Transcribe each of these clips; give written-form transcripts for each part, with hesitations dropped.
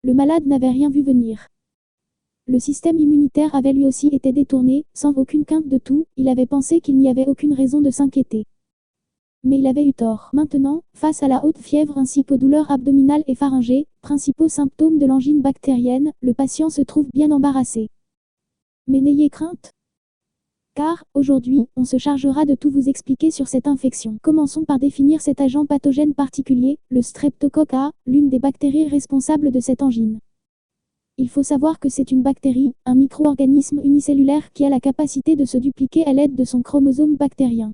le malade n'avait rien vu venir. Le système immunitaire avait lui aussi été détourné, sans aucune crainte de tout, il avait pensé qu'il n'y avait aucune raison de s'inquiéter. Mais il avait eu tort. Maintenant, face à la haute fièvre ainsi qu'aux douleurs abdominales et pharyngées, principaux symptômes de l'angine bactérienne, le patient se trouve bien embarrassé. Mais n'ayez crainte, car, aujourd'hui, on se chargera de tout vous expliquer sur cette infection. Commençons par définir cet agent pathogène particulier, le streptocoque A, l'une des bactéries responsables de cette angine. Il faut savoir que c'est une bactérie, un micro-organisme unicellulaire qui a la capacité de se dupliquer à l'aide de son chromosome bactérien.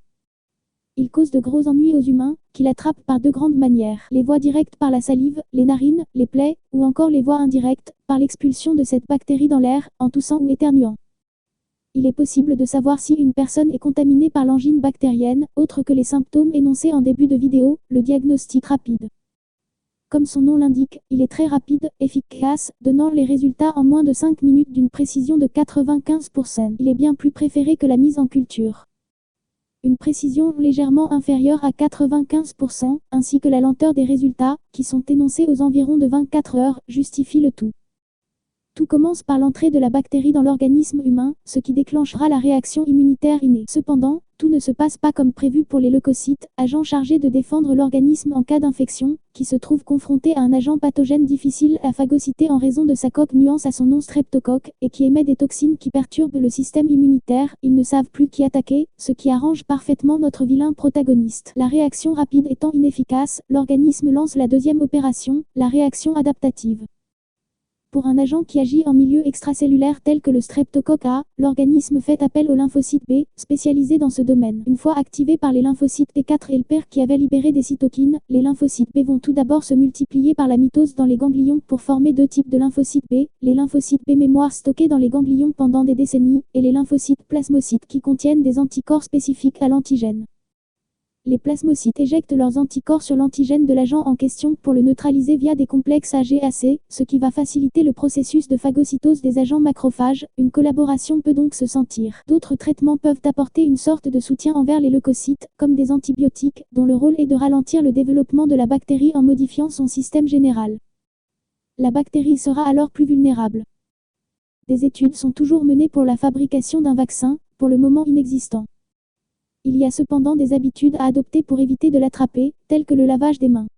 Il cause de gros ennuis aux humains, qui l'attrapent par deux grandes manières. Les voies directes par la salive, les narines, les plaies, ou encore les voies indirectes, par l'expulsion de cette bactérie dans l'air, en toussant ou éternuant. Il est possible de savoir si une personne est contaminée par l'angine bactérienne, autre que les symptômes énoncés en début de vidéo, le diagnostic rapide. Comme son nom l'indique, il est très rapide, efficace, donnant les résultats en moins de 5 minutes d'une précision de 95%. Il est bien plus préféré que la mise en culture. Une précision légèrement inférieure à 95%, ainsi que la lenteur des résultats, qui sont énoncés aux environs de 24 heures, justifie le tout. Tout commence par l'entrée de la bactérie dans l'organisme humain, ce qui déclenchera la réaction immunitaire innée. Cependant, tout ne se passe pas comme prévu pour les leucocytes, agents chargés de défendre l'organisme en cas d'infection, qui se trouve confronté à un agent pathogène difficile à phagocyter en raison de sa coque nuance à son nom streptocoque, et qui émet des toxines qui perturbent le système immunitaire. Ils ne savent plus qui attaquer, ce qui arrange parfaitement notre vilain protagoniste. La réaction rapide étant inefficace, l'organisme lance la deuxième opération, la réaction adaptative. Pour un agent qui agit en milieu extracellulaire tel que le streptocoque A, l'organisme fait appel aux lymphocytes B, spécialisés dans ce domaine. Une fois activés par les lymphocytes T4 helper qui avaient libéré des cytokines, les lymphocytes B vont tout d'abord se multiplier par la mitose dans les ganglions pour former deux types de lymphocytes B, les lymphocytes B mémoire stockés dans les ganglions pendant des décennies, et les lymphocytes plasmocytes qui contiennent des anticorps spécifiques à l'antigène. Les plasmocytes éjectent leurs anticorps sur l'antigène de l'agent en question pour le neutraliser via des complexes AGAC, ce qui va faciliter le processus de phagocytose des agents macrophages. Une collaboration peut donc se sentir. D'autres traitements peuvent apporter une sorte de soutien envers les leucocytes, comme des antibiotiques, dont le rôle est de ralentir le développement de la bactérie en modifiant son système général. La bactérie sera alors plus vulnérable. Des études sont toujours menées pour la fabrication d'un vaccin, pour le moment inexistant. Il y a cependant des habitudes à adopter pour éviter de l'attraper, telles que le lavage des mains.